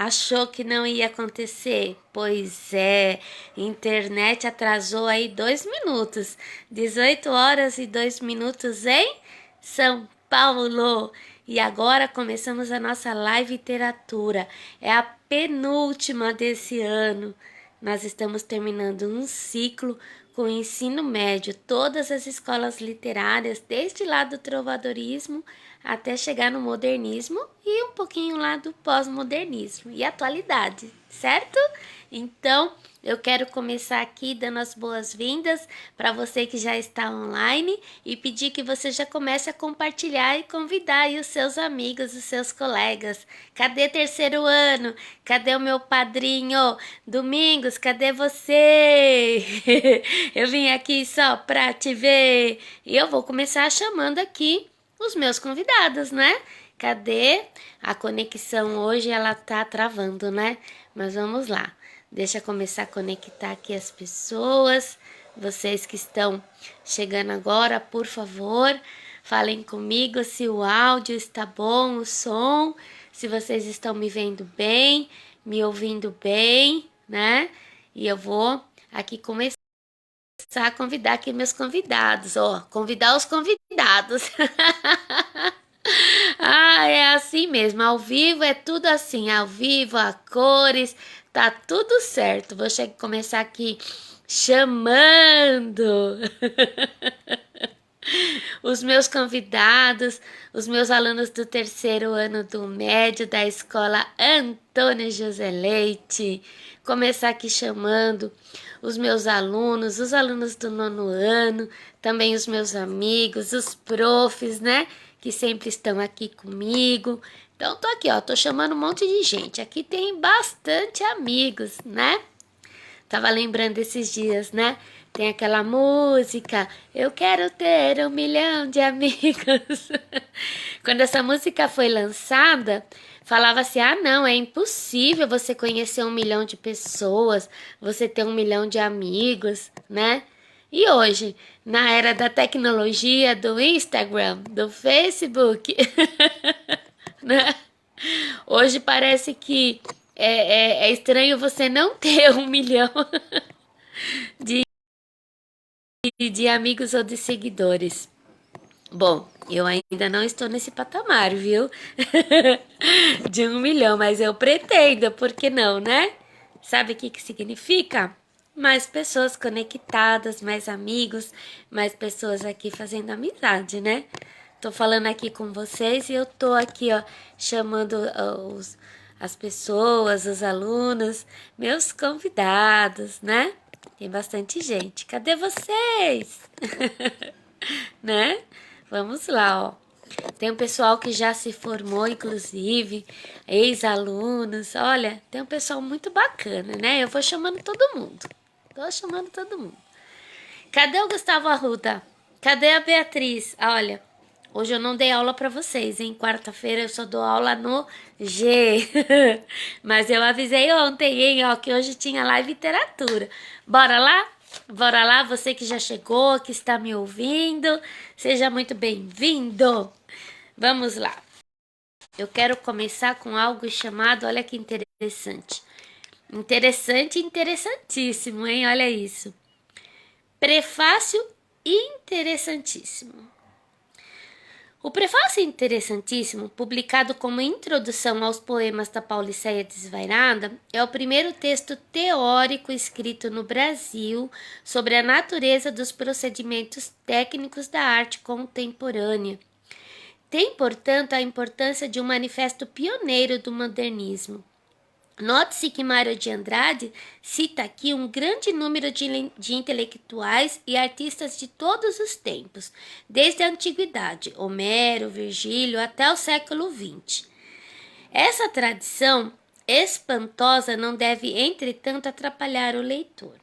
Achou que não ia acontecer? Pois é, internet atrasou aí 2 minutos. 18 horas e 2 minutos em São Paulo. E agora começamos a nossa live literatura. É a penúltima desse ano. Nós estamos terminando um ciclo com o ensino médio, todas as escolas literárias, desde lá do trovadorismo até chegar no modernismo e um pouquinho lá do pós-modernismo e atualidade, certo? Então, eu quero começar aqui dando as boas-vindas para você que já está online e pedir que você já comece a compartilhar e convidar aí os seus amigos, os seus colegas. Cadê terceiro ano? Cadê o meu padrinho? Domingos, cadê você? Eu vim aqui só para te ver. E eu vou começar chamando aqui os meus convidados, né? Cadê? A conexão hoje ela tá travando, né? Mas vamos lá. Deixa eu começar a conectar aqui as pessoas. Vocês que estão chegando agora, por favor, falem comigo se o áudio está bom, o som, se vocês estão me vendo bem, me ouvindo bem, né? E eu vou aqui começar a convidar aqui meus convidados, ó, convidar os convidados. Ah, é assim mesmo, ao vivo é tudo assim, ao vivo, a cores, tá tudo certo. Vou começar aqui chamando os meus convidados, os meus alunos do terceiro ano do médio da escola Antônio José Leite. Começar aqui chamando os meus alunos, os alunos do nono ano, também os meus amigos, os profs, né? Que sempre estão aqui comigo. Então, tô aqui, ó, tô chamando um monte de gente. Aqui tem bastante amigos, né? Tava lembrando esses dias, né? Tem aquela música, eu quero ter 1 milhão de amigos. Quando essa música foi lançada, falava assim, ah não, é impossível você conhecer 1 milhão de pessoas, você ter 1 milhão de amigos, né? E hoje, na era da tecnologia, do Instagram, do Facebook, né? Hoje parece que é estranho você não ter 1 milhão de amigos ou de seguidores. Bom, eu ainda não estou nesse patamar, viu? De 1 milhão, mas eu pretendo, por que não, né? Sabe o que significa? Mais pessoas conectadas, mais amigos, mais pessoas aqui fazendo amizade, né? Tô falando aqui com vocês e eu tô aqui, ó, chamando as pessoas, os alunos, meus convidados, né? Tem bastante gente. Cadê vocês? Né? Vamos lá, ó. Tem um pessoal que já se formou, inclusive, ex-alunos. Olha, tem um pessoal muito bacana, né? Eu vou chamando todo mundo. Tô chamando todo mundo. Cadê o Gustavo Arruda? Cadê a Beatriz? Olha, hoje eu não dei aula para vocês, hein? Quarta-feira eu só dou aula no G. Mas eu avisei ontem, hein, ó, que hoje tinha live literatura. Bora lá? Bora lá, você que já chegou, que está me ouvindo, seja muito bem-vindo. Vamos lá. Eu quero começar com algo chamado, olha que interessante. Interessante e interessantíssimo, hein? Olha isso. Prefácio interessantíssimo. O prefácio interessantíssimo, publicado como introdução aos poemas da Pauliceia Desvairada, é o primeiro texto teórico escrito no Brasil sobre a natureza dos procedimentos técnicos da arte contemporânea. Tem, portanto, a importância de um manifesto pioneiro do modernismo. Note-se que Mário de Andrade cita aqui um grande número de intelectuais e artistas de todos os tempos, desde a antiguidade, Homero, Virgílio, até o século XX. Essa tradição espantosa não deve, entretanto, atrapalhar o leitor.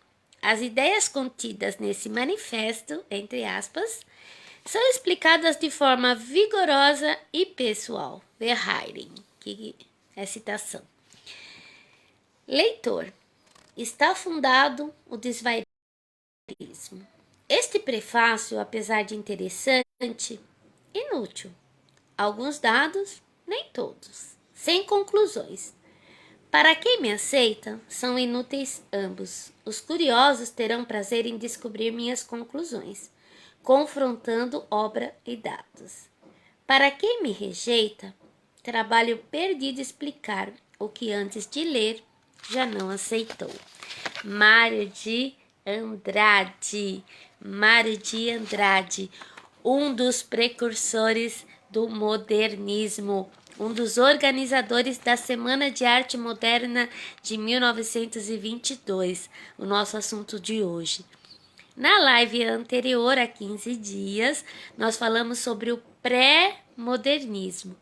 As ideias contidas nesse manifesto, entre aspas, são explicadas de forma vigorosa e pessoal. Verhaeren, que é citação. Leitor, está fundado o desvairismo. Este prefácio, apesar de interessante, inútil. Alguns dados, nem todos. Sem conclusões. Para quem me aceita, são inúteis ambos. Os curiosos terão prazer em descobrir minhas conclusões, confrontando obra e dados. Para quem me rejeita, trabalho perdido explicar o que antes de ler já não aceitou. Mário de Andrade. Mário de Andrade, um dos precursores do modernismo, um dos organizadores da Semana de Arte Moderna de 1922, o nosso assunto de hoje. Na live anterior, há 15 dias, nós falamos sobre o pré-modernismo.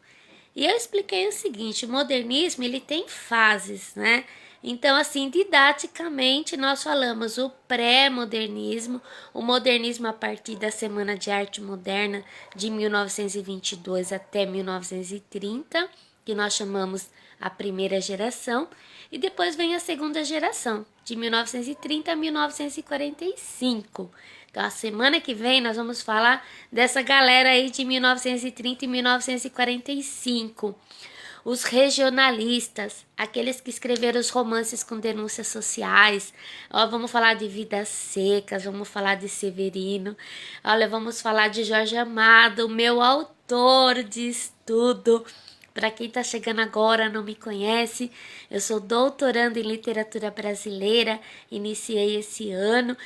E eu expliquei o seguinte, o modernismo ele tem fases, né? Então, assim, didaticamente, nós falamos o pré-modernismo, o modernismo a partir da Semana de Arte Moderna de 1922 até 1930, que nós chamamos a primeira geração, e depois vem a segunda geração, de 1930 a 1945. Então, a semana que vem nós vamos falar dessa galera aí de 1930 e 1945. Os regionalistas, aqueles que escreveram os romances com denúncias sociais. Ó, vamos falar de Vidas Secas, vamos falar de Severino. Olha, vamos falar de Jorge Amado, meu autor de estudo. Para quem está chegando agora, não me conhece, eu sou doutoranda em literatura brasileira, iniciei esse ano,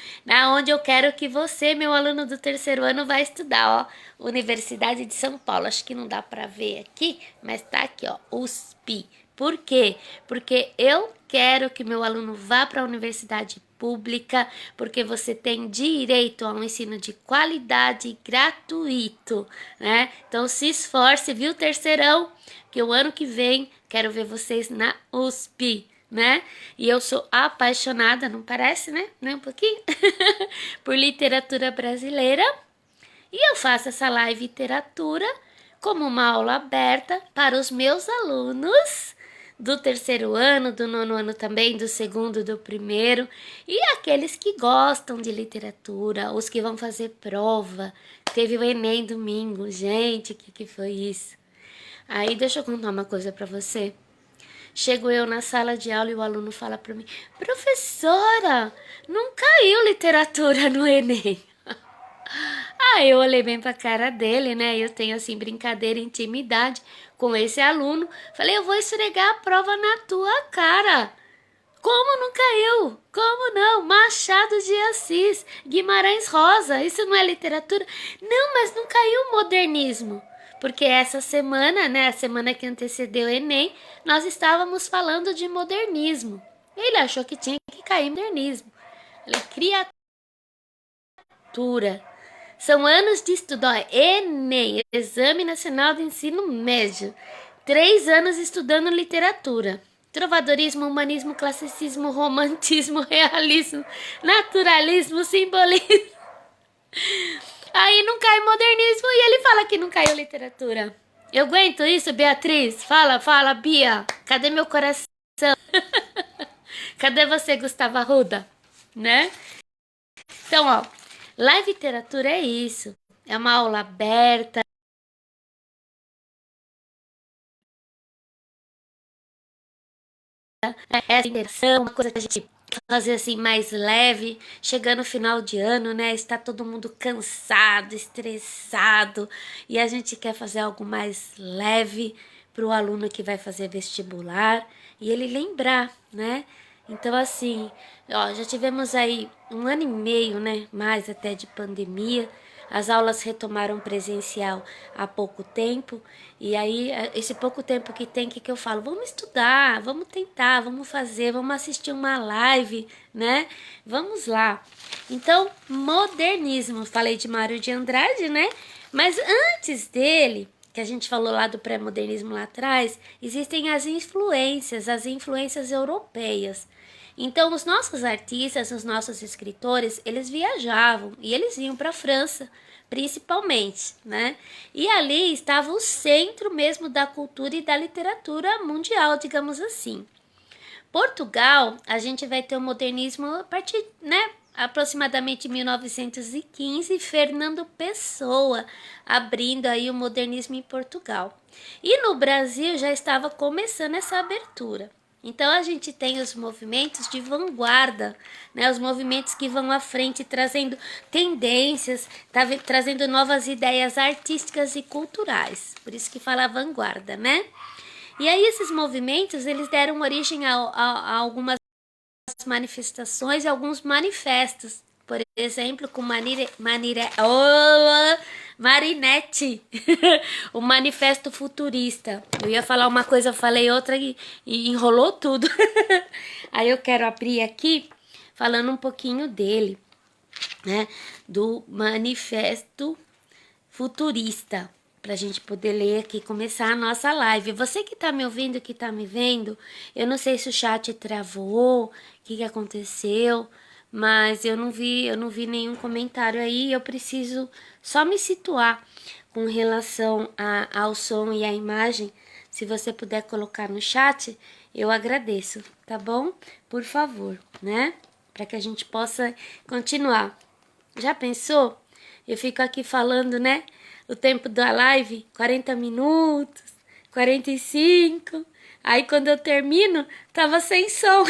onde eu quero que você, meu aluno do terceiro ano, vai estudar, ó, Universidade de São Paulo. Acho que não dá para ver aqui, mas tá aqui, ó, USP. Por quê? Porque eu quero que meu aluno vá para a universidade pública, porque você tem direito a um ensino de qualidade e gratuito, né? Então se esforce, viu, terceirão? Que o ano que vem quero ver vocês na USP, né? E eu sou apaixonada, não parece, né? Nem um pouquinho? Por literatura brasileira. E eu faço essa live literatura como uma aula aberta para os meus alunos do terceiro ano, do nono ano também, do segundo, do primeiro, e aqueles que gostam de literatura, os que vão fazer prova. Teve o Enem domingo, gente, o que foi isso? Aí deixa eu contar uma coisa pra você. Chego eu na sala de aula e o aluno fala pra mim: professora, não caiu literatura no Enem. Aí eu olhei bem pra cara dele, né? Eu tenho assim brincadeira, intimidade com esse aluno. Falei: eu vou esfregar a prova na tua cara. Como não caiu? Como não? Machado de Assis, Guimarães Rosa, isso não é literatura? Não, mas não caiu o modernismo. Porque essa semana, né, a semana que antecedeu o Enem, nós estávamos falando de modernismo. Ele achou que tinha que cair modernismo. Ele criatura. São anos de estudo, ó, Enem, Exame Nacional de Ensino Médio. 3 anos estudando literatura. Trovadorismo, humanismo, classicismo, romantismo, realismo, naturalismo, simbolismo. Aí não cai modernismo e ele fala que não caiu literatura. Eu aguento isso, Beatriz? Fala, Bia. Cadê meu coração? Cadê você, Gustavo Arruda? Né? Então, ó, live literatura é isso. É uma aula aberta. É essa interação, uma coisa que a gente fazer assim mais leve, chegando no final de ano, né? Está todo mundo cansado, estressado, e a gente quer fazer algo mais leve para o aluno que vai fazer vestibular e ele lembrar, né? Então assim, ó, já tivemos aí 1 ano e meio, né? Mais até de pandemia. As aulas retomaram presencial há pouco tempo, e aí esse pouco tempo que tem, que eu falo? Vamos estudar, vamos tentar, vamos fazer, vamos assistir uma live, né? Vamos lá. Então, modernismo, falei de Mário de Andrade, né? Mas antes dele, que a gente falou lá do pré-modernismo lá atrás, existem as influências europeias. Então, os nossos artistas, os nossos escritores, eles viajavam e eles iam para a França, principalmente, né? E ali estava o centro mesmo da cultura e da literatura mundial, digamos assim. Portugal, a gente vai ter o modernismo a partir, né? Aproximadamente 1915, Fernando Pessoa abrindo aí o modernismo em Portugal. E no Brasil já estava começando essa abertura. Então a gente tem os movimentos de vanguarda, né? Os movimentos que vão à frente, trazendo tendências, trazendo novas ideias artísticas e culturais. Por isso que fala vanguarda, né? E aí esses movimentos, eles deram origem a algumas manifestações e alguns manifestos. Por exemplo, com Marinette, o Manifesto Futurista. Eu ia falar uma coisa, falei outra e enrolou tudo. Aí eu quero abrir aqui falando um pouquinho dele, né? Do Manifesto Futurista, para a gente poder ler aqui, começar a nossa live. Você que tá me ouvindo, que tá me vendo, eu não sei se o chat travou, o que aconteceu, mas eu não vi nenhum comentário aí. Eu preciso só me situar com relação ao som e à imagem. Se você puder colocar no chat, eu agradeço, tá bom? Por favor, né? Para que a gente possa continuar. Já pensou? Eu fico aqui falando, né? O tempo da live, 40 minutos, 45. Aí quando eu termino, tava sem som.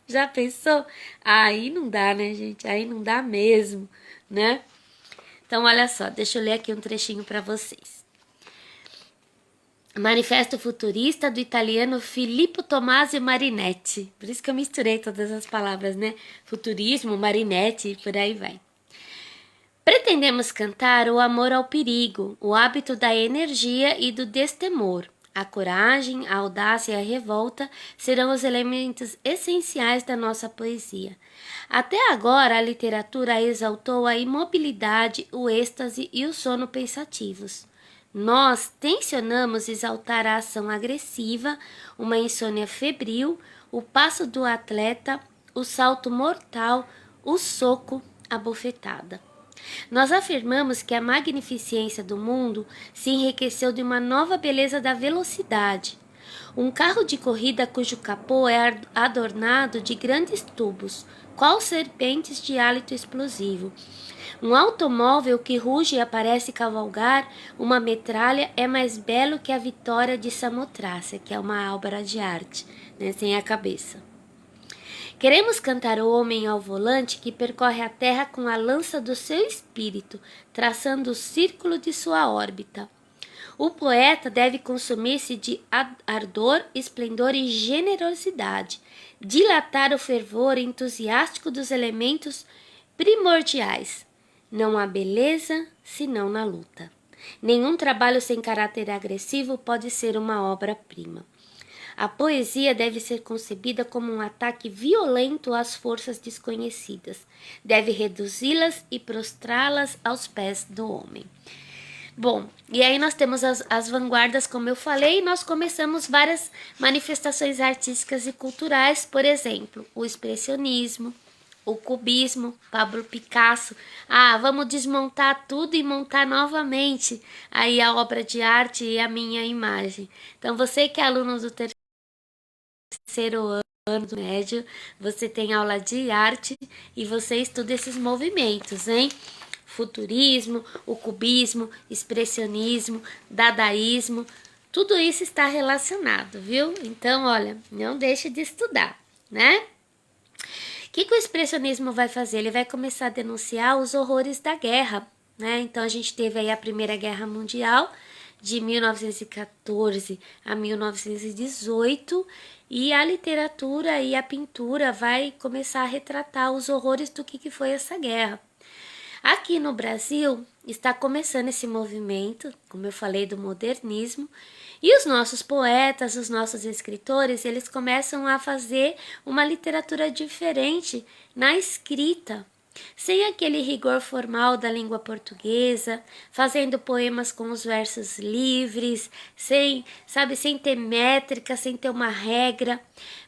Já pensou? Aí não dá, né, gente? Aí não dá mesmo, né? Então, olha só, deixa eu ler aqui um trechinho para vocês. Manifesto Futurista do italiano Filippo Tommaso Marinetti. Por isso que eu misturei todas as palavras, né? Futurismo, Marinetti, por aí vai. Pretendemos cantar o amor ao perigo, o hábito da energia e do destemor. A coragem, a audácia e a revolta serão os elementos essenciais da nossa poesia. Até agora, a literatura exaltou a imobilidade, o êxtase e o sono pensativos. Nós tensionamos exaltar a ação agressiva, uma insônia febril, o passo do atleta, o salto mortal, o soco, a bofetada. Nós afirmamos que a magnificência do mundo se enriqueceu de uma nova beleza da velocidade. Um carro de corrida cujo capô é adornado de grandes tubos, qual serpentes de hálito explosivo. Um automóvel que ruge e parece cavalgar uma metralha é mais belo que a vitória de Samotrácia, que é uma obra de arte, né, sem a cabeça. Queremos cantar o homem ao volante que percorre a terra com a lança do seu espírito, traçando o círculo de sua órbita. O poeta deve consumir-se de ardor, esplendor e generosidade, dilatar o fervor entusiástico dos elementos primordiais. Não há beleza senão na luta. Nenhum trabalho sem caráter agressivo pode ser uma obra-prima. A poesia deve ser concebida como um ataque violento às forças desconhecidas. Deve reduzi-las e prostrá-las aos pés do homem. Bom, e aí nós temos as vanguardas, como eu falei, e nós começamos várias manifestações artísticas e culturais, por exemplo, o expressionismo, o cubismo, Pablo Picasso. Vamos desmontar tudo e montar novamente aí a obra de arte e a minha imagem. Então, você que é aluno do terceiro ano do médio, você tem aula de arte e você estuda esses movimentos, hein? Futurismo, o cubismo, expressionismo, dadaísmo, tudo isso está relacionado, viu? Então, olha, não deixe de estudar, né? O que o expressionismo vai fazer? Ele vai começar a denunciar os horrores da guerra, né? Então, a gente teve aí a Primeira Guerra Mundial, de 1914 a 1918, e a literatura e a pintura vai começar a retratar os horrores do que foi essa guerra. Aqui no Brasil está começando esse movimento, como eu falei, do modernismo, e os nossos poetas, os nossos escritores, eles começam a fazer uma literatura diferente na escrita, sem aquele rigor formal da língua portuguesa, fazendo poemas com os versos livres, sem ter métrica, sem ter uma regra,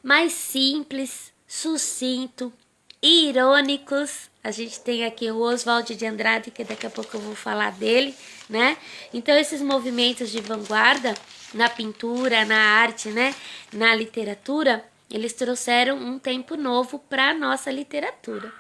mais simples, sucinto, irônicos. A gente tem aqui o Oswald de Andrade, que daqui a pouco eu vou falar dele, né? Então, esses movimentos de vanguarda na pintura, na arte, né? Na literatura, eles trouxeram um tempo novo para a nossa literatura.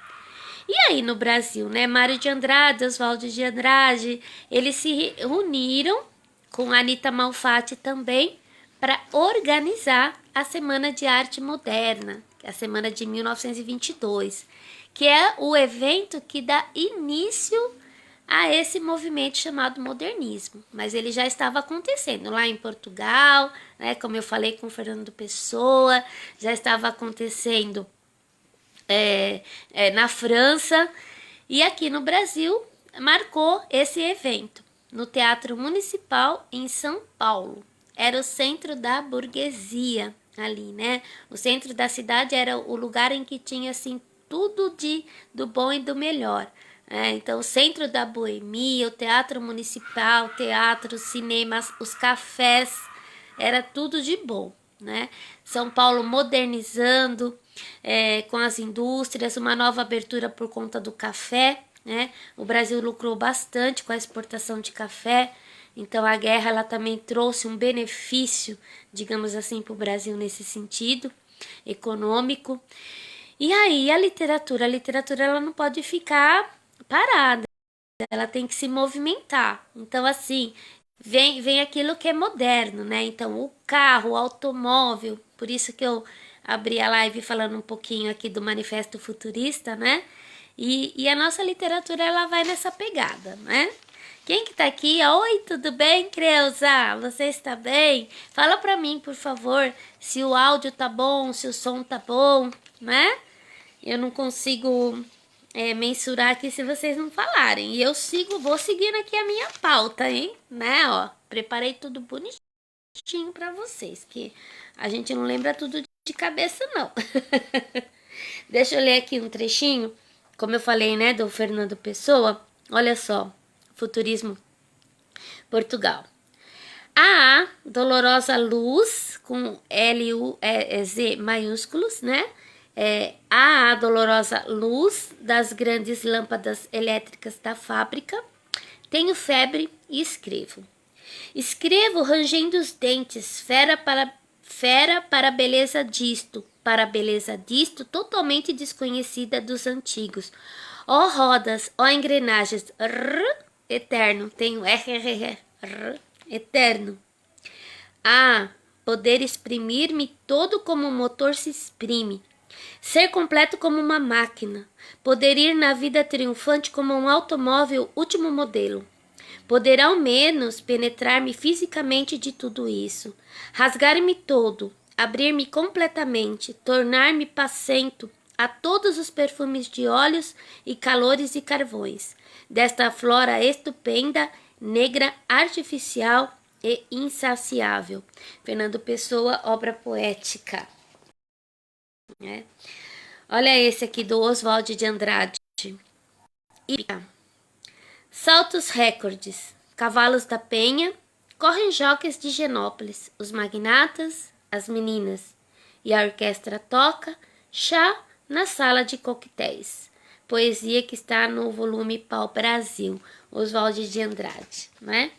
E aí no Brasil, né? Mário de Andrade, Oswald de Andrade, eles se uniram com a Anita Malfatti também para organizar a Semana de Arte Moderna, a Semana de 1922, que é o evento que dá início a esse movimento chamado modernismo. Mas ele já estava acontecendo lá em Portugal, né, como eu falei com o Fernando Pessoa, já estava acontecendo na França, e aqui no Brasil marcou esse evento no Teatro Municipal em São Paulo. Era o centro da burguesia ali, né? O centro da cidade era o lugar em que tinha assim tudo do bom e do melhor. Então, o centro da boemia, o Teatro Municipal, o teatro, os cinemas, os cafés, era tudo de bom, né? São Paulo modernizando com as indústrias, uma nova abertura por conta do café, né? O Brasil lucrou bastante com a exportação de café, então a guerra ela também trouxe um benefício, digamos assim, para o Brasil nesse sentido econômico. E aí a literatura ela não pode ficar parada, ela tem que se movimentar. Então assim, vem aquilo que é moderno, né? Então o carro, o automóvel, por isso que eu abri a live falando um pouquinho aqui do Manifesto Futurista, né? E a nossa literatura ela vai nessa pegada, né? Quem que tá aqui? Oi, tudo bem, Creuza? Você está bem? Fala pra mim, por favor, se o áudio tá bom, se o som tá bom, né? Eu não consigo mensurar aqui se vocês não falarem. E eu vou seguindo aqui a minha pauta, hein? Né, ó. Preparei tudo bonitinho pra vocês, que a gente não lembra tudo de cabeça, não. Deixa eu ler aqui um trechinho, como eu falei, né, do Fernando Pessoa. Olha só, Futurismo Portugal. A dolorosa luz, com L-U-Z maiúsculos, né? A dolorosa luz das grandes lâmpadas elétricas da fábrica. Tenho febre e escrevo. Escrevo rangendo os dentes, fera para a beleza disto, para a beleza disto totalmente desconhecida dos antigos. Ó rodas, ó engrenagens, eterno, tenho eterno. Poder exprimir-me todo como um motor se exprime. Ser completo como uma máquina. Poder ir na vida triunfante como um automóvel último modelo. Poder ao menos penetrar-me fisicamente de tudo isso. Rasgar-me todo. Abrir-me completamente. Tornar-me passento a todos os perfumes de óleos e calores e carvões. Desta flora estupenda, negra, artificial e insaciável. Fernando Pessoa, obra poética. Olha esse aqui do Oswald de Andrade. Saltos recordes. Cavalos da Penha. Correm jockeys de Genópolis. Os magnatas, as meninas. E a orquestra toca. Chá na sala de coquetéis. Poesia que está no volume Pau Brasil. Oswald de Andrade, né?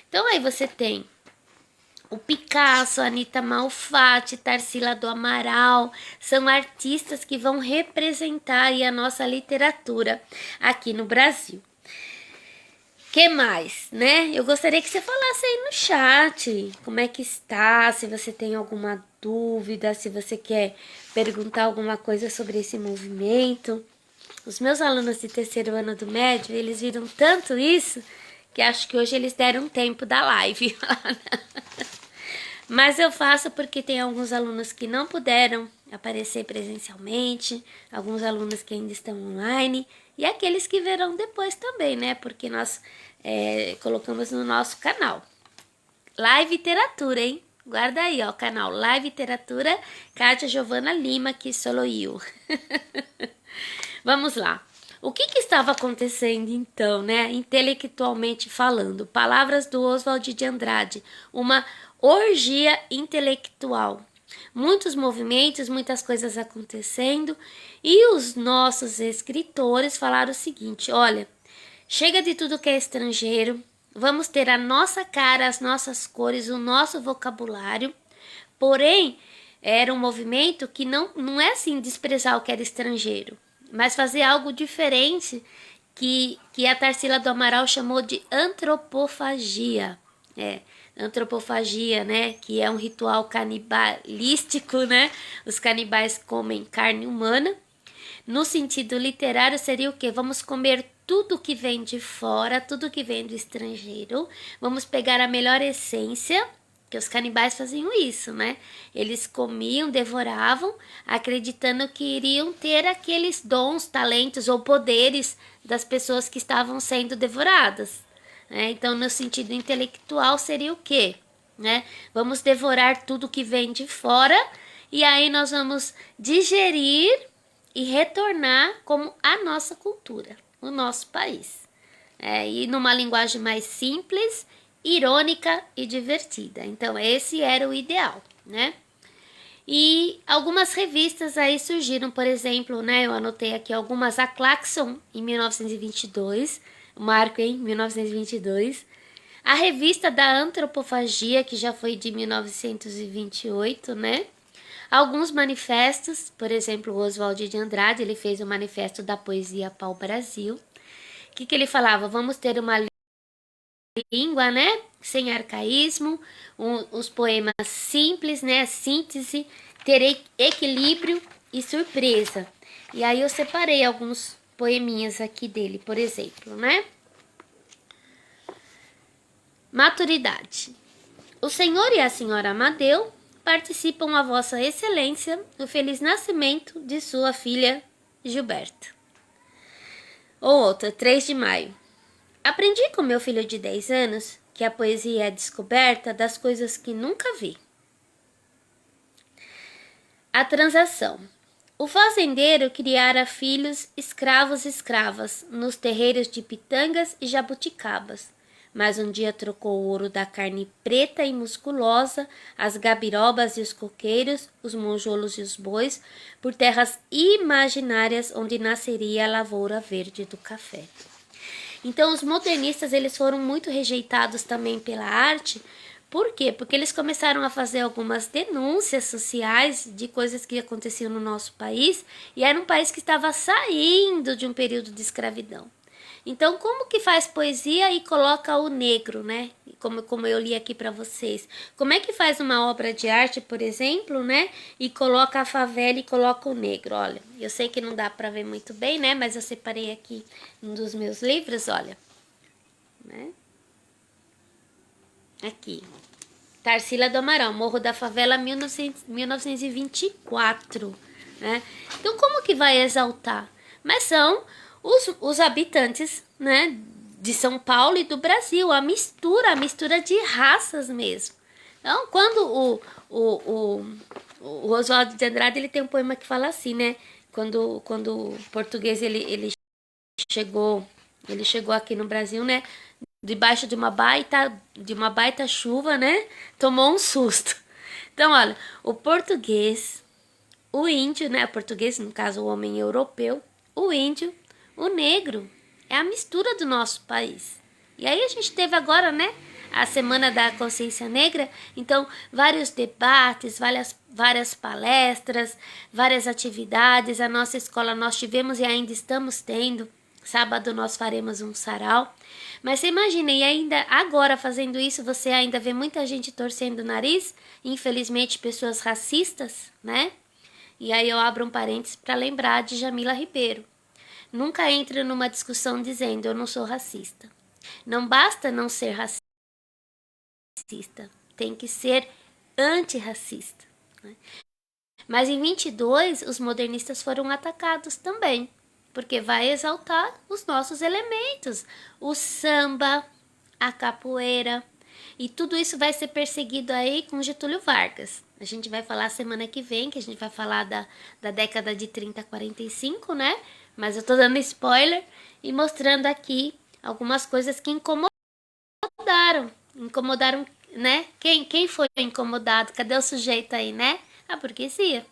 Então aí você tem o Picasso, Anita Malfatti, Tarsila do Amaral, são artistas que vão representar aí a nossa literatura aqui no Brasil. Que mais, né? Eu gostaria que você falasse aí no chat como é que está, se você tem alguma dúvida, se você quer perguntar alguma coisa sobre esse movimento. Os meus alunos de terceiro ano do médio, eles viram tanto isso que acho que hoje eles deram tempo da live. Mas eu faço porque tem alguns alunos que não puderam aparecer presencialmente, alguns alunos que ainda estão online e aqueles que verão depois também, né? Porque nós colocamos no nosso canal. Live Literatura, hein? Guarda aí, ó, canal Live Literatura, Kátia Giovana Lima, que sou eu. Vamos lá. O que estava acontecendo então, né? Intelectualmente falando, palavras do Oswald de Andrade, uma orgia intelectual. Muitos movimentos, muitas coisas acontecendo, e os nossos escritores falaram o seguinte: olha, chega de tudo que é estrangeiro, vamos ter a nossa cara, as nossas cores, o nosso vocabulário. Porém, era um movimento que não é assim desprezar o que era estrangeiro, mas fazer algo diferente que a Tarsila do Amaral chamou de antropofagia. antropofagia, né, que é um ritual canibalístico, né? Os canibais comem carne humana. No sentido literário seria o quê? Vamos comer tudo que vem de fora, tudo que vem do estrangeiro. Vamos pegar a melhor essência, que os canibais faziam isso, né? Eles comiam, devoravam, acreditando que iriam ter aqueles dons, talentos ou poderes das pessoas que estavam sendo devoradas. Né? Então, no sentido intelectual, seria o quê? Né? Vamos devorar tudo que vem de fora e aí nós vamos digerir e retornar como a nossa cultura, o nosso país. E numa linguagem mais simples, irônica e divertida. Então, esse era o ideal, né? E algumas revistas aí surgiram, por exemplo, né? Eu anotei aqui algumas, a Claxon, em 1922, marco em 1922. A revista da Antropofagia, que já foi de 1928, né? Alguns manifestos, por exemplo, o Oswald de Andrade, ele fez o Manifesto da Poesia Pau-Brasil. O que ele falava? Vamos ter uma língua, né, sem arcaísmo, os poemas simples, né, síntese, ter equilíbrio e surpresa. E aí eu separei alguns poeminhas aqui dele, por exemplo, né? Maturidade. O senhor e a senhora Amadeu participam a vossa excelência no feliz nascimento de sua filha Gilberta. Ou outra, 3 de maio. Aprendi com meu filho de 10 anos que a poesia é a descoberta das coisas que nunca vi. A transação. O fazendeiro criara filhos escravos e escravas nos terreiros de pitangas e jabuticabas. Mas um dia trocou o ouro da carne preta e musculosa, as gabirobas e os coqueiros, os monjolos e os bois, por terras imaginárias onde nasceria a lavoura verde do café. Então, os modernistas eles foram muito rejeitados também pela arte. Por quê? Porque eles começaram a fazer algumas denúncias sociais de coisas que aconteciam no nosso país, e era um país que estava saindo de um período de escravidão. Então, como que faz poesia e coloca o negro, né? Como eu li aqui para vocês. Como é que faz uma obra de arte, por exemplo, né? E coloca a favela e coloca o negro. Olha, eu sei que não dá para ver muito bem, né? Mas eu separei aqui um dos meus livros, olha. Né? Aqui. Tarsila do Amaral, Morro da Favela, 1924. Né? Então, como que vai exaltar? Mas são os habitantes, né, de São Paulo e do Brasil, a mistura de raças mesmo. Então, quando o Oswald de Andrade ele tem um poema que fala assim, né? Quando o português ele chegou aqui no Brasil, né? Debaixo de uma baita chuva, né? Tomou um susto. Então, olha, o português, o índio, né? O português, no caso, o homem europeu, o índio, o negro, é a mistura do nosso país. E aí a gente teve agora, né? A Semana da Consciência Negra, então vários debates, várias palestras, várias atividades. A nossa escola nós tivemos e ainda estamos tendo. Sábado nós faremos um sarau. Mas você imagina, e ainda agora fazendo isso, você ainda vê muita gente torcendo o nariz, infelizmente pessoas racistas, né? E aí eu abro um parênteses para lembrar de Jamila Ribeiro. Nunca entre numa discussão dizendo eu não sou racista. Não basta não ser racista, tem que ser antirracista. Né? Mas em 22, os modernistas foram atacados também, porque vai exaltar os nossos elementos, o samba, a capoeira, e tudo isso vai ser perseguido aí com Getúlio Vargas. A gente vai falar semana que vem, que a gente vai falar da década de 30 a 45, né? Mas eu tô dando spoiler e mostrando aqui algumas coisas que incomodaram, né? Quem foi incomodado? Cadê o sujeito aí, né? A burguesia.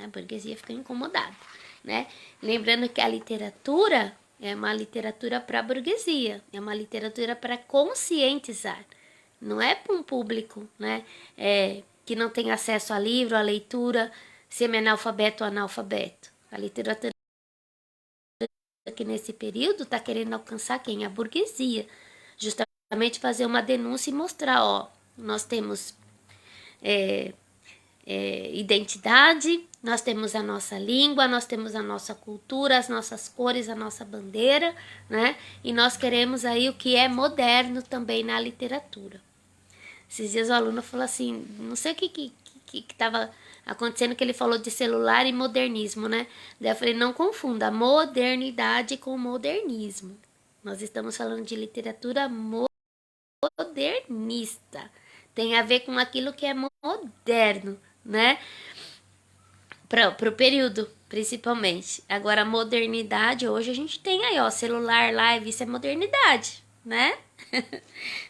A burguesia ficou incomodada, né? Lembrando que a literatura é uma literatura para a burguesia, é uma literatura para conscientizar. Não é para um público, né? Que não tem acesso a livro, a leitura, semi-analfabeto ou analfabeto. A literatura que nesse período está querendo alcançar quem? A burguesia. Justamente fazer uma denúncia e mostrar, ó, nós temos identidade, nós temos a nossa língua, nós temos a nossa cultura, as nossas cores, a nossa bandeira, né? E nós queremos aí o que é moderno também na literatura. Esses dias o aluno falou assim, não sei o que estava acontecendo, que ele falou de celular e modernismo, né? Daí eu falei, não confunda modernidade com modernismo. Nós estamos falando de literatura modernista. Tem a ver com aquilo que é moderno, né? Para o período, principalmente. Agora, a modernidade, hoje a gente tem aí, ó, celular, live, isso é modernidade, né?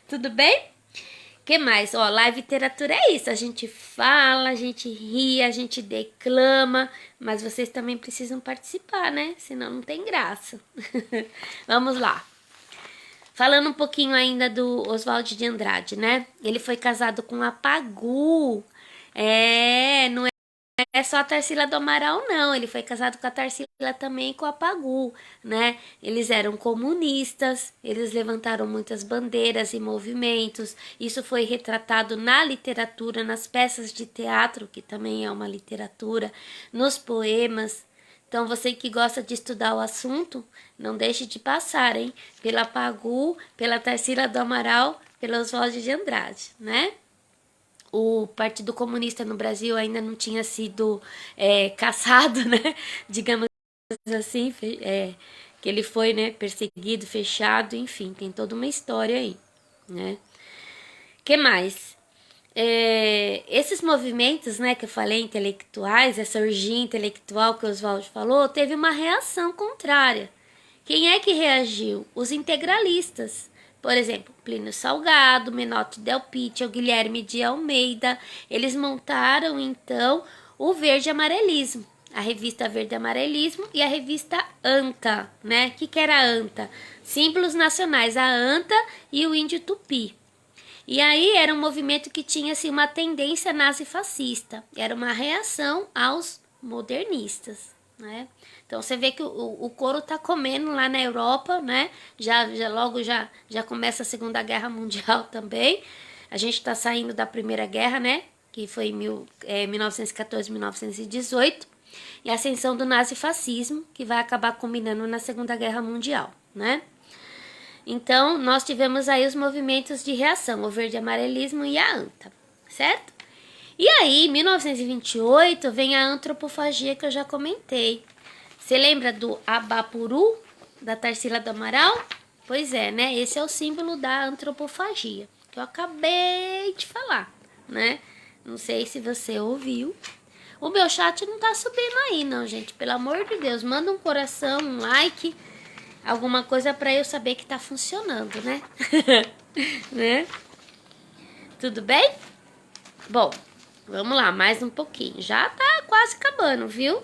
Tudo bem? Que mais? Ó, live literatura é isso. A gente fala, a gente ri, a gente declama, mas vocês também precisam participar, né? Senão não tem graça. Vamos lá. Falando um pouquinho ainda do Oswald de Andrade, né? Ele foi casado com a Pagu. Não é só a Tarsila do Amaral, não. Ele foi casado com a Tarsila também e com a Pagu, né? Eles eram comunistas, eles levantaram muitas bandeiras e movimentos. Isso foi retratado na literatura, nas peças de teatro, que também é uma literatura, nos poemas. Então, você que gosta de estudar o assunto, não deixe de passar, hein? Pela Pagu, pela Tarsila do Amaral, pela Oswald de Andrade, né? O Partido Comunista no Brasil ainda não tinha sido caçado, né? Digamos assim, que ele foi, né, perseguido, fechado, enfim, tem toda uma história aí, né? Que mais? Esses movimentos, né, que eu falei, intelectuais, essa orgia intelectual que o Oswald falou, teve uma reação contrária. Quem é que reagiu? Os integralistas. Por exemplo, Plínio Salgado, Menotti Del Pitti, o Guilherme de Almeida. Eles montaram, então, o Verde Amarelismo. A revista Verde Amarelismo e a revista ANTA, né? O que era a ANTA? Símbolos nacionais, a ANTA e o Índio Tupi. E aí era um movimento que tinha assim, uma tendência nazifascista. Era uma reação aos modernistas, né? Então você vê que o couro tá comendo lá na Europa, né? Já começa a Segunda Guerra Mundial também. A gente está saindo da Primeira Guerra, né? Que foi em 1914, 1918. E a ascensão do nazifascismo, que vai acabar combinando na Segunda Guerra Mundial, né? Então, nós tivemos aí os movimentos de reação, o verde amarelismo e a ANTA, certo? E aí, em 1928, vem a antropofagia que eu já comentei. Você lembra do Abapuru, da Tarsila do Amaral? Pois é, né? Esse é o símbolo da antropofagia, que eu acabei de falar, né? Não sei se você ouviu. O meu chat não tá subindo aí, não, gente. Pelo amor de Deus, manda um coração, um like, alguma coisa para eu saber que tá funcionando, né? Né? Tudo bem? Bom, vamos lá, mais um pouquinho. Já tá quase acabando, viu?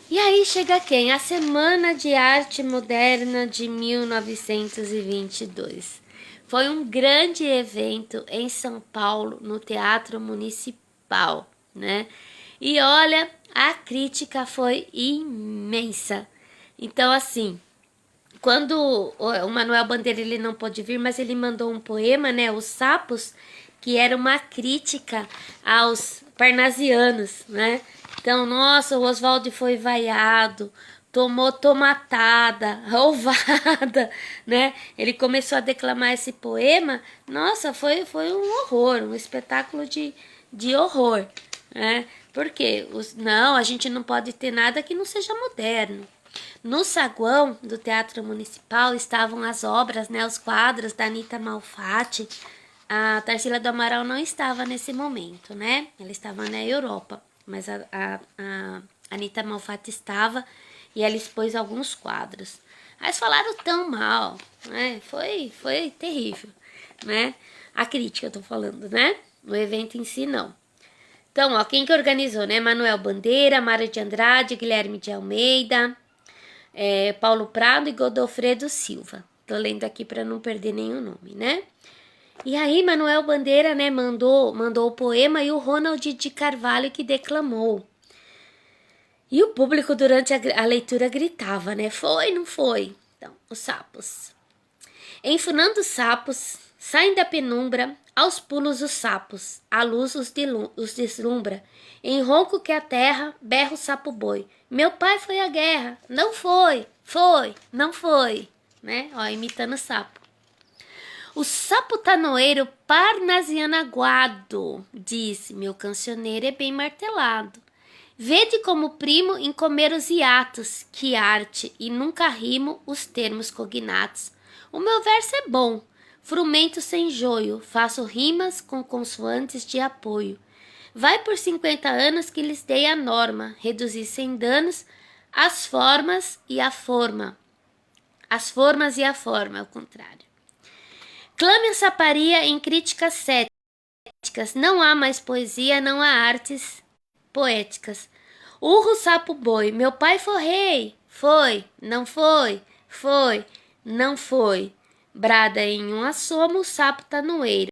E aí chega quem? A Semana de Arte Moderna de 1922. Foi um grande evento em São Paulo, no Teatro Municipal, né? E olha, a crítica foi imensa. Então, assim, quando o Manuel Bandeira ele não pôde vir, mas ele mandou um poema, né, Os Sapos, que era uma crítica aos parnasianos, né? Então, nossa, o Oswald foi vaiado, tomou tomatada, roubada, né? Ele começou a declamar esse poema, nossa, foi um horror, um espetáculo de horror, né? Porque não, a gente não pode ter nada que não seja moderno. No saguão do Teatro Municipal estavam as obras, né, os quadros da Anita Malfatti. A Tarsila do Amaral não estava nesse momento, né? Ela estava na Europa, mas a Anita Malfatti estava e ela expôs alguns quadros. Mas falaram tão mal, né? Foi terrível, né? A crítica eu tô falando, né? O evento em si não. Então, ó, quem que organizou, né? Manuel Bandeira, Mário de Andrade, Guilherme de Almeida, Paulo Prado e Godofredo Silva. Tô lendo aqui para não perder nenhum nome, né? E aí, Manuel Bandeira, né, mandou o poema e o Ronald de Carvalho que declamou. E o público durante a leitura gritava, né? Foi, não foi? Então, os sapos. Enfunando sapos, Saem da penumbra, aos pulos os sapos, a luz os deslumbra. Em ronco que a terra, berra o sapo boi. Meu pai foi à guerra. Não foi, foi, não foi. Né? Ó, imitando o sapo. O sapo tanoeiro parnasiano aguado, disse, meu cancioneiro é bem martelado. Vede como primo em comer os hiatos, que arte, e nunca rimo os termos cognatos. O meu verso é bom, frumento sem joio, faço rimas com consoantes de apoio. Vai por 50 anos que lhes dei a norma, reduzir sem danos as formas e a forma. As formas e a forma, ao contrário. Clame a saparia em críticas céticas, não há mais poesia, não há artes poéticas. Urro sapo boi, meu pai foi rei, foi, não foi, foi, não foi. Brada em um assomo o sapo tanoeiro.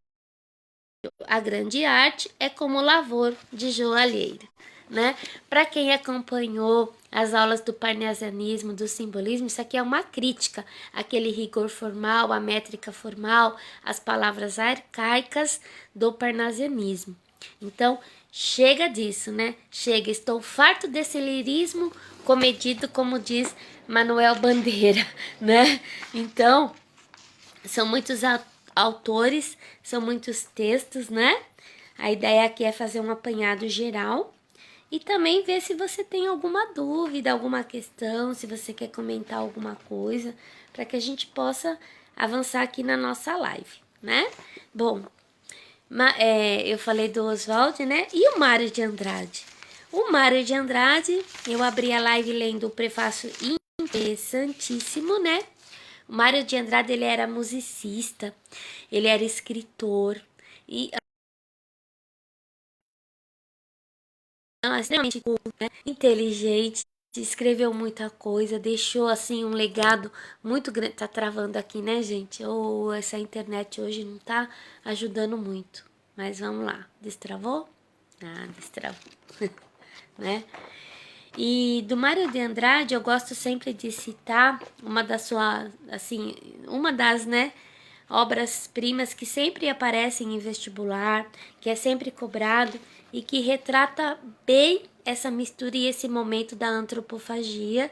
A grande arte é como o lavor de joalheiro, né? Para quem acompanhou as aulas do parnasianismo, do simbolismo, isso aqui é uma crítica àquele rigor formal, à métrica formal, às palavras arcaicas do parnasianismo. Então, chega disso, né? Chega, estou farto desse lirismo comedido, como diz Manuel Bandeira, né? Então, são muitos autores, são muitos textos, né? A ideia aqui é fazer um apanhado geral e também ver se você tem alguma dúvida, alguma questão, se você quer comentar alguma coisa, para que a gente possa avançar aqui na nossa live, né? Bom, eu falei do Oswald, né? E o Mário de Andrade? O Mário de Andrade, eu abri a live lendo o prefácio interessantíssimo, né? O Mário de Andrade, ele era musicista, ele era escritor e extremamente culto, né? Inteligente, escreveu muita coisa, deixou assim um legado muito grande. Tá travando aqui, né, gente? Ou essa internet hoje não tá ajudando muito. Mas vamos lá. Destravou? Ah, destravou. Né? E do Mário de Andrade eu gosto sempre de citar uma das suas, assim, uma das, né, obras-primas que sempre aparecem em vestibular, que é sempre cobrado e que retrata bem essa mistura e esse momento da antropofagia,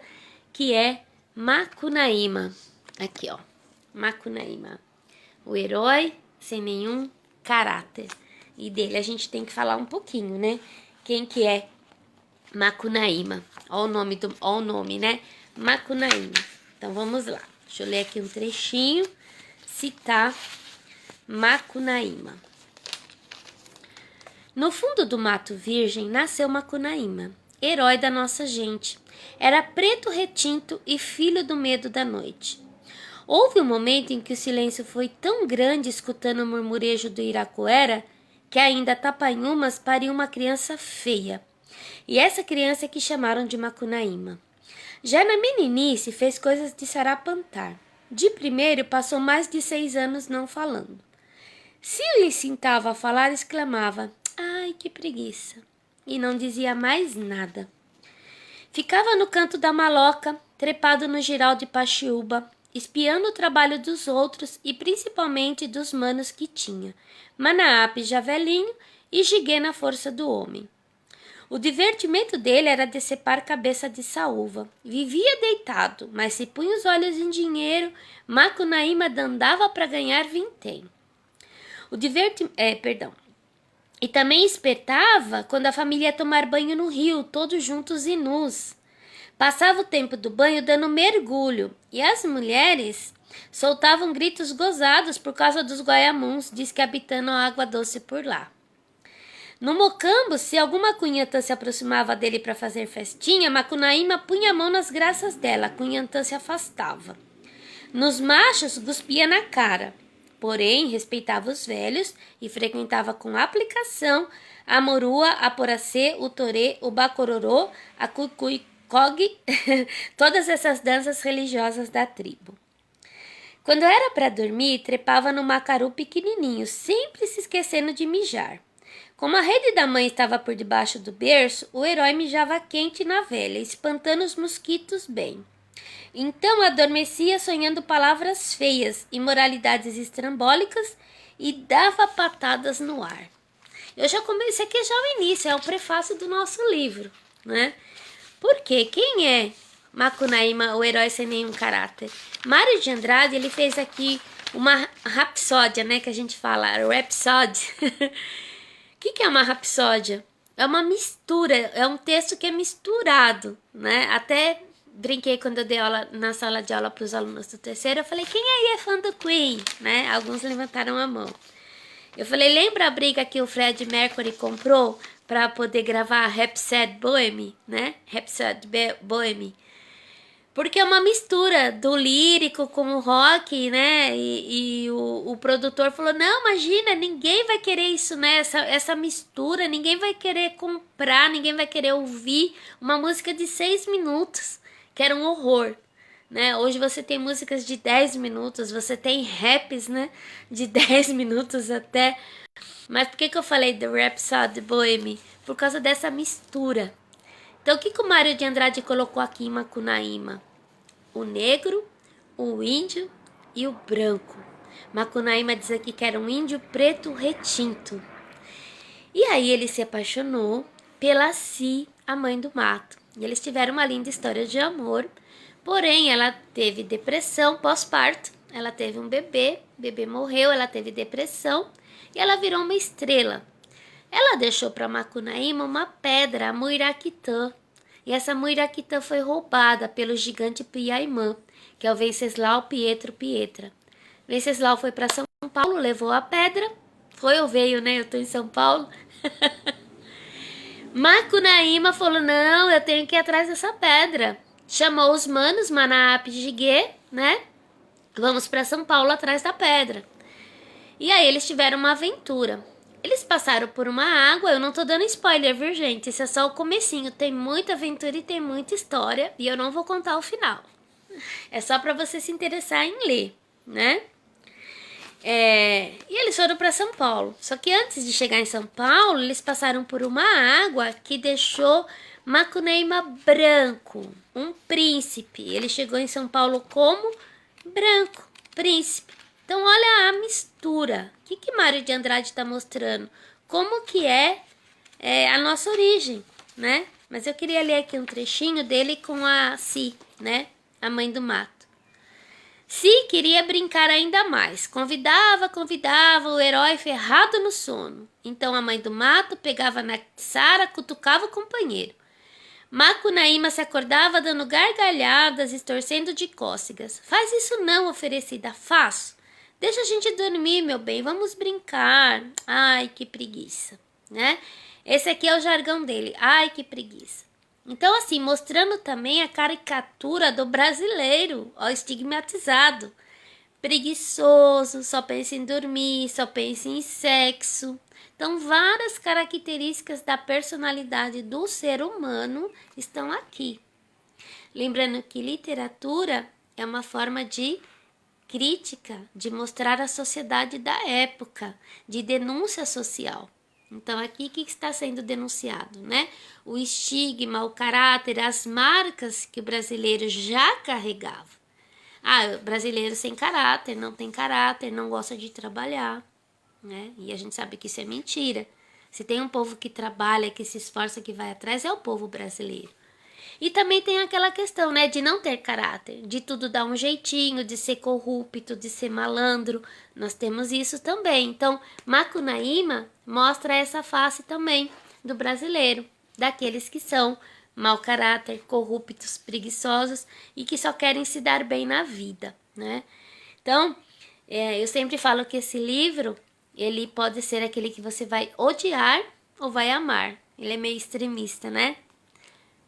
que é Macunaíma. Aqui, ó, Macunaíma, o herói sem nenhum caráter. E dele a gente tem que falar um pouquinho, né? Quem que é Macunaíma? Ó o nome, né? Macunaíma. Então vamos lá. Deixa eu ler aqui um trechinho. Citar Macunaíma. No fundo do mato virgem nasceu Macunaíma, herói da nossa gente. Era preto retinto e filho do medo da noite. Houve um momento em que o silêncio foi tão grande escutando o murmurejo do Iracoera que ainda Tapanhumas pariu uma criança feia. E essa criança que chamaram de Macunaíma. Já na meninice fez coisas de sarapantar. De primeiro passou mais de 6 anos não falando. Se lhe sentava a falar, exclamava, ai, que preguiça, e não dizia mais nada. Ficava no canto da maloca, trepado no giral de Paxiúba, espiando o trabalho dos outros e principalmente dos manos que tinha, Manaap já velhinho e Jiguê na força do homem. O divertimento dele era decepar cabeça de saúva. Vivia deitado, mas se punha os olhos em dinheiro, Macunaíma dandava para ganhar vintém. E também espertava quando a família ia tomar banho no rio, todos juntos e nus. Passava o tempo do banho dando mergulho, e as mulheres soltavam gritos gozados por causa dos guaiamuns, diz que habitando a água doce por lá. No mocambo, se alguma cunhantã se aproximava dele para fazer festinha, Macunaíma punha a mão nas graças dela, a cunhantã se afastava. Nos machos, cuspia na cara, porém respeitava os velhos e frequentava com aplicação a morua, a poracê, o torê, o bacororô, a cuicuicog, todas essas danças religiosas da tribo. Quando era para dormir, trepava no macaru pequenininho, sempre se esquecendo de mijar. Como a rede da mãe estava por debaixo do berço, o herói mijava quente na velha, espantando os mosquitos bem. Então adormecia sonhando palavras feias, imoralidades estrambólicas e dava patadas no ar. Eu já comecei aqui já o início, é o prefácio do nosso livro, né? Porque quem é Macunaíma, o herói sem nenhum caráter? Mário de Andrade, ele fez aqui uma rapsódia, né? Que a gente fala, rhapsody. O que é uma rapsódia? É uma mistura, é um texto que é misturado, né? Até brinquei quando eu dei aula na sala de aula para os alunos do terceiro, eu falei, quem aí é fã do Queen? Né? Alguns levantaram a mão. Eu falei, lembra a briga que o Fred Mercury comprou para poder gravar Rhapsody Boheme, né? Rhapsody Boheme. Porque é uma mistura do lírico com o rock, né? E o produtor falou, não, imagina, ninguém vai querer isso, né? Essa mistura, ninguém vai querer comprar, ninguém vai querer ouvir uma música de 6 minutos, que era um horror. Né? Hoje você tem músicas de 10 minutos, você tem raps, né? De 10 minutos até. Mas por que eu falei do Rhapsody Boheme? Por causa dessa mistura. Então, o que o Mário de Andrade colocou aqui em Macunaíma? O negro, o índio e o branco. Macunaíma diz aqui que era um índio preto retinto. E aí ele se apaixonou pela Si, a mãe do mato. E eles tiveram uma linda história de amor. Porém, ela teve depressão pós-parto. Ela teve um bebê, o bebê morreu, ela teve depressão e ela virou uma estrela. Ela deixou para Macunaíma uma pedra, a Muiraquitã. E essa Muiraquitã foi roubada pelo gigante Piaimã, que é o Venceslau Pietro Pietra. Venceslau foi para São Paulo, levou a pedra. Foi ou veio, né? Eu tô em São Paulo. Macunaíma falou, não, eu tenho que ir atrás dessa pedra. Chamou os manos, Manaap e Jiguê, né? Vamos para São Paulo atrás da pedra. E aí eles tiveram uma aventura. Eles passaram por uma água, eu não tô dando spoiler, viu, gente? Esse é só o comecinho, tem muita aventura e tem muita história, e eu não vou contar o final. É só para você se interessar em ler, né? E eles foram para São Paulo. Só que antes de chegar em São Paulo, eles passaram por uma água que deixou Macunaíma branco, um príncipe. Ele chegou em São Paulo como branco, príncipe. Então, olha a mistura. O que Mário de Andrade está mostrando? Como que é a nossa origem, né? Mas eu queria ler aqui um trechinho dele com a Si, né? A mãe do mato. Si queria brincar ainda mais. Convidava o herói ferrado no sono. Então a mãe do mato pegava na Sara, cutucava o companheiro. Macunaíma se acordava dando gargalhadas e torcendo de cócegas. Faz isso não, oferecida. Faço. Deixa a gente dormir, meu bem. Vamos brincar. Ai, que preguiça, né? Esse aqui é o jargão dele. Ai, que preguiça. Então, assim, mostrando também a caricatura do brasileiro, ó, estigmatizado. Preguiçoso, só pensa em dormir, só pensa em sexo. Então, várias características da personalidade do ser humano estão aqui. Lembrando que literatura é uma forma de crítica, de mostrar a sociedade da época, de denúncia social. Então, aqui o que está sendo denunciado, né? O estigma, o caráter, as marcas que o brasileiro já carregava. O brasileiro sem caráter, não tem caráter, não gosta de trabalhar, né? E a gente sabe que isso é mentira. Se tem um povo que trabalha, que se esforça, que vai atrás, é o povo brasileiro. E também tem aquela questão, né, de não ter caráter, de tudo dar um jeitinho, de ser corrupto, de ser malandro. Nós temos isso também. Então, Macunaíma mostra essa face também do brasileiro, daqueles que são mau caráter, corruptos, preguiçosos e que só querem se dar bem na vida, né? Então, eu sempre falo que esse livro, ele pode ser aquele que você vai odiar ou vai amar. Ele é meio extremista, né?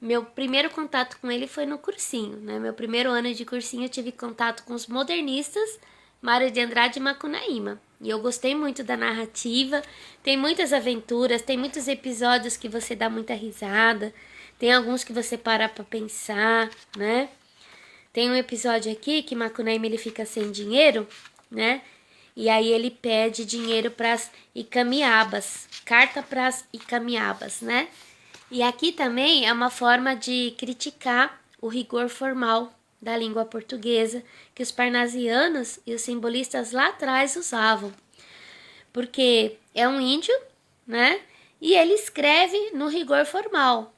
Meu primeiro contato com ele foi no cursinho, né? Meu primeiro ano de cursinho eu tive contato com os modernistas, Mário de Andrade e Macunaíma. E eu gostei muito da narrativa, tem muitas aventuras, tem muitos episódios que você dá muita risada, tem alguns que você para pra pensar, né? Tem um episódio aqui que Macunaíma ele fica sem dinheiro, né? E aí ele pede dinheiro pras Icamiabas, carta pras Icamiabas, né? E aqui também é uma forma de criticar o rigor formal da língua portuguesa que os parnasianos e os simbolistas lá atrás usavam. porque é um índio, né? E ele escreve no rigor formal.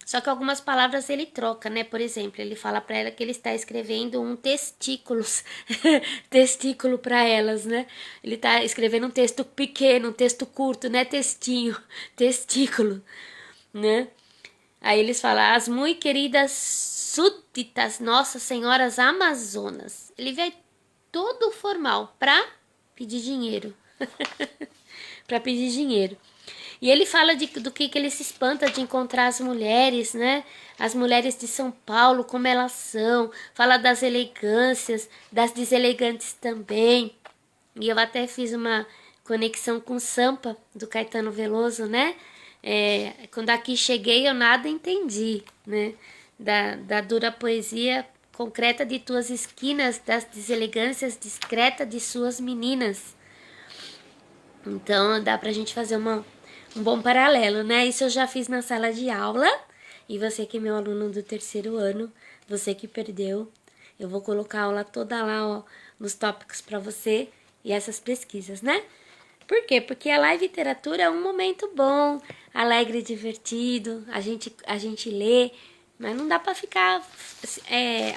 Só que algumas palavras ele troca, né? Por exemplo, ele fala para ela que ele está escrevendo um testículos, testículo para elas, né? Ele está escrevendo um texto pequeno, um texto curto, né? Textinho, testículo, né? Aí eles falam, as muito queridas súditas Nossas Senhoras Amazonas. Ele vai todo formal para pedir dinheiro. Para pedir dinheiro. E ele fala do que ele se espanta de encontrar as mulheres, né? As mulheres de São Paulo, como elas são. Fala das elegâncias, das deselegantes também. E eu até fiz uma conexão com Sampa, do Caetano Veloso, né? Quando aqui cheguei, eu nada entendi, né? Da dura poesia concreta de tuas esquinas, das deselegâncias discreta de suas meninas. Então, dá pra gente fazer um bom paralelo, né? Isso eu já fiz na sala de aula. E você que é meu aluno do 3º ano, você que perdeu, eu vou colocar a aula toda lá, ó, nos tópicos pra você e essas pesquisas, né? Por quê? Porque a live literatura é um momento bom, alegre e divertido, a gente lê, mas não dá pra ficar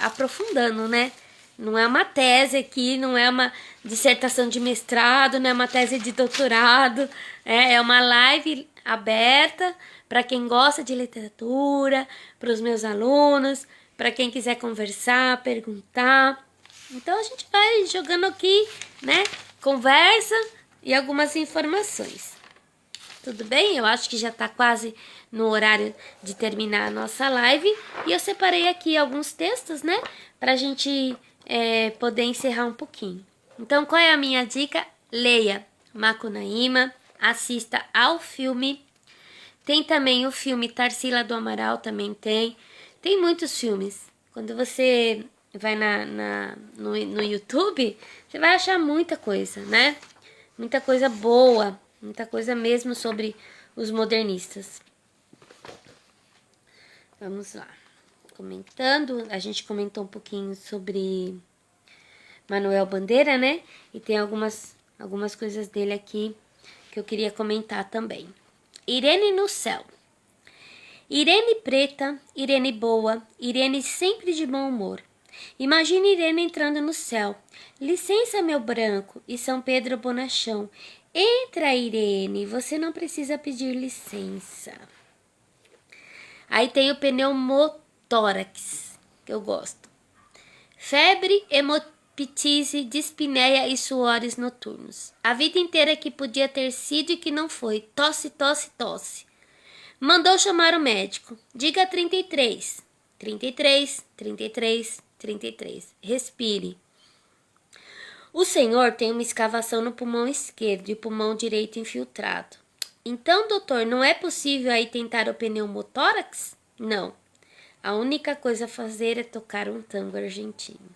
aprofundando, né? Não é uma tese aqui, não é uma dissertação de mestrado, não é uma tese de doutorado, é uma live aberta para quem gosta de literatura, para os meus alunos, para quem quiser conversar, perguntar. Então a gente vai jogando aqui, né? Conversa e algumas informações. Tudo bem? Eu acho que já está quase no horário de terminar a nossa live. E eu separei aqui alguns textos, né? Pra gente poder encerrar um pouquinho. Então, qual é a minha dica? Leia Macunaíma, assista ao filme. Tem também o filme Tarsila do Amaral, também tem. Tem muitos filmes. Quando você vai no YouTube, você vai achar muita coisa, né? Muita coisa boa, muita coisa mesmo sobre os modernistas. Vamos lá. Comentando, a gente comentou um pouquinho sobre Manuel Bandeira, né? E tem algumas coisas dele aqui que eu queria comentar também. Irene no céu. Irene preta, Irene boa, Irene sempre de bom humor. Imagine Irene entrando no céu. Licença, meu branco, e São Pedro bonachão. Entra, Irene, você não precisa pedir licença. Aí tem o pneumotórax, que eu gosto. Febre, hemoptise, dispneia e suores noturnos. A vida inteira que podia ter sido e que não foi. Tosse, tosse, tosse. Mandou chamar o médico. Diga 33. 33, 33, 33. Respire. O senhor tem uma escavação no pulmão esquerdo e o pulmão direito infiltrado. Então, doutor, não é possível aí tentar o pneumotórax? Não. A única coisa a fazer é tocar um tango argentino,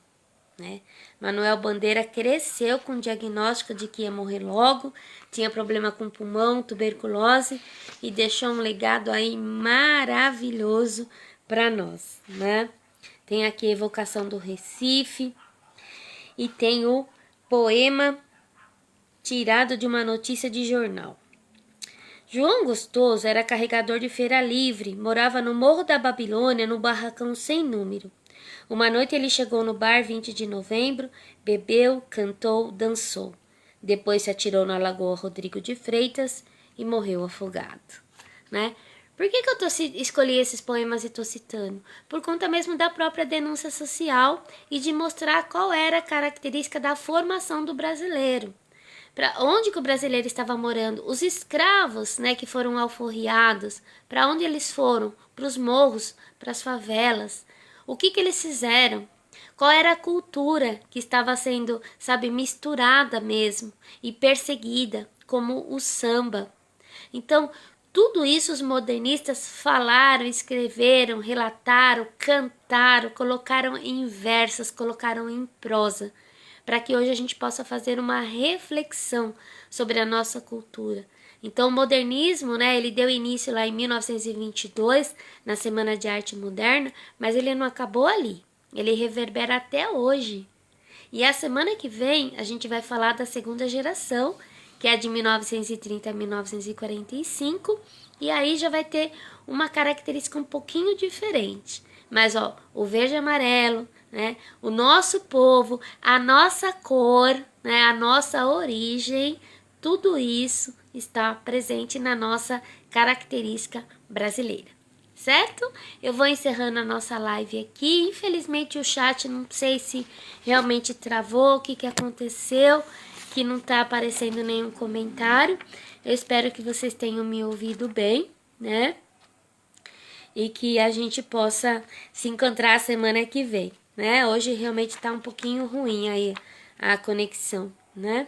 né? Manuel Bandeira cresceu com o diagnóstico de que ia morrer logo, tinha problema com pulmão, tuberculose e deixou um legado aí maravilhoso para nós, né? Tem aqui a Evocação do Recife e tem o poema tirado de uma notícia de jornal. João Gostoso era carregador de feira livre, morava no Morro da Babilônia, no barracão sem número. Uma noite ele chegou no bar 20 de novembro, bebeu, cantou, dançou. Depois se atirou na Lagoa Rodrigo de Freitas e morreu afogado, né? Por que eu escolhi esses poemas e estou citando? Por conta mesmo da própria denúncia social e de mostrar qual era a característica da formação do brasileiro. Para onde que o brasileiro estava morando? Os escravos, né, que foram alforriados, para onde eles foram? Para os morros, para as favelas. O que eles fizeram? Qual era a cultura que estava sendo, misturada mesmo e perseguida, como o samba? Então, tudo isso os modernistas falaram, escreveram, relataram, cantaram, colocaram em versos, colocaram em prosa, para que hoje a gente possa fazer uma reflexão sobre a nossa cultura. Então, o modernismo, né, ele deu início lá em 1922, na Semana de Arte Moderna, mas ele não acabou ali. Ele reverbera até hoje. E a semana que vem, a gente vai falar da segunda geração, que é de 1930 a 1945, e aí já vai ter uma característica um pouquinho diferente. Mas, ó, o verde e amarelo, né, o nosso povo, a nossa cor, né, a nossa origem, tudo isso está presente na nossa característica brasileira, certo? Eu vou encerrando a nossa live aqui. Infelizmente o chat, não sei se realmente travou, o que aconteceu, que não tá aparecendo nenhum comentário. Eu espero que vocês tenham me ouvido bem, né? E que a gente possa se encontrar a semana que vem, né? Hoje realmente tá um pouquinho ruim aí a conexão, né?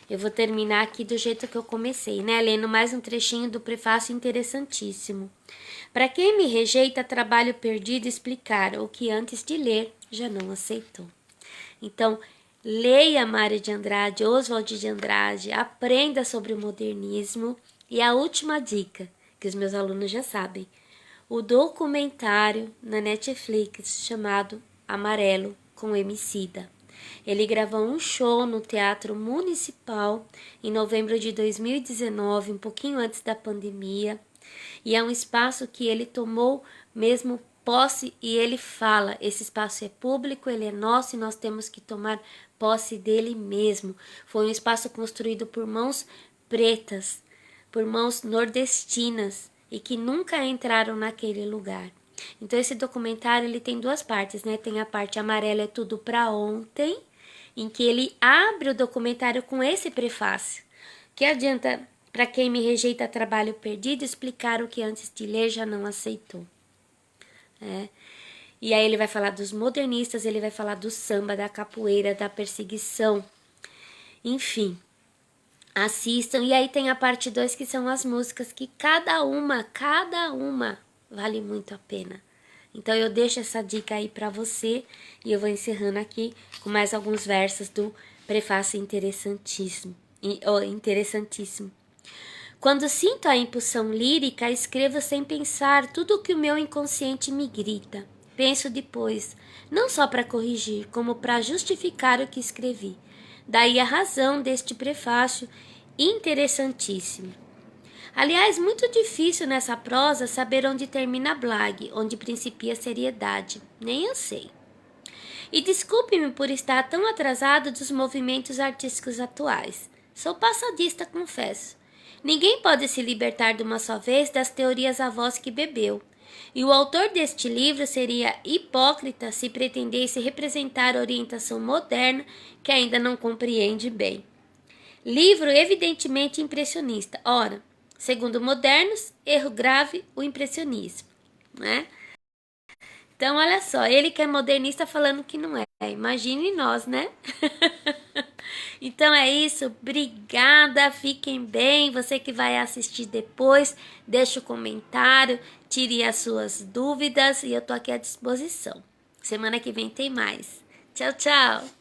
Eu vou terminar aqui do jeito que eu comecei, né? Lendo mais um trechinho do prefácio interessantíssimo. Para quem me rejeita, trabalho perdido explicar o que antes de ler já não aceitou. Então, leia Mário de Andrade, Oswald de Andrade, aprenda sobre o modernismo. E a última dica, que os meus alunos já sabem, o documentário na Netflix chamado Amarelo com Emicida. Ele gravou um show no Teatro Municipal em novembro de 2019, um pouquinho antes da pandemia, e é um espaço que ele tomou mesmo posse, e ele fala, esse espaço é público, ele é nosso e nós temos que tomar posse dele mesmo. Foi um espaço construído por mãos pretas, por mãos nordestinas, e que nunca entraram naquele lugar. Então esse documentário ele tem duas partes, né? Tem a parte amarela é tudo para ontem, em que ele abre o documentário com esse prefácio. Que adianta para quem me rejeita trabalho perdido explicar o que antes de ler já não aceitou. E aí ele vai falar dos modernistas, ele vai falar do samba, da capoeira, da perseguição, enfim. Assistam. E aí tem a parte 2 que são as músicas que cada uma vale muito a pena. Então eu deixo essa dica aí para você e eu vou encerrando aqui com mais alguns versos do prefácio interessantíssimo. Quando sinto a impulsão lírica, escrevo sem pensar tudo o que o meu inconsciente me grita. Penso depois, não só para corrigir, como para justificar o que escrevi. Daí a razão deste prefácio interessantíssimo. Aliás, muito difícil nessa prosa saber onde termina a blague, onde principia a seriedade. Nem eu sei. E desculpe-me por estar tão atrasado dos movimentos artísticos atuais. Sou passadista, confesso. Ninguém pode se libertar de uma só vez das teorias avós que bebeu. E o autor deste livro seria hipócrita se pretendesse representar a orientação moderna que ainda não compreende bem. Livro evidentemente impressionista. Ora, segundo modernos, erro grave o impressionismo, né? Então, olha só, ele que é modernista falando que não é. Imagine nós, né? Então é isso, obrigada, fiquem bem. Você que vai assistir depois, deixa o comentário, tire as suas dúvidas e eu tô aqui à disposição. Semana que vem tem mais. Tchau, tchau!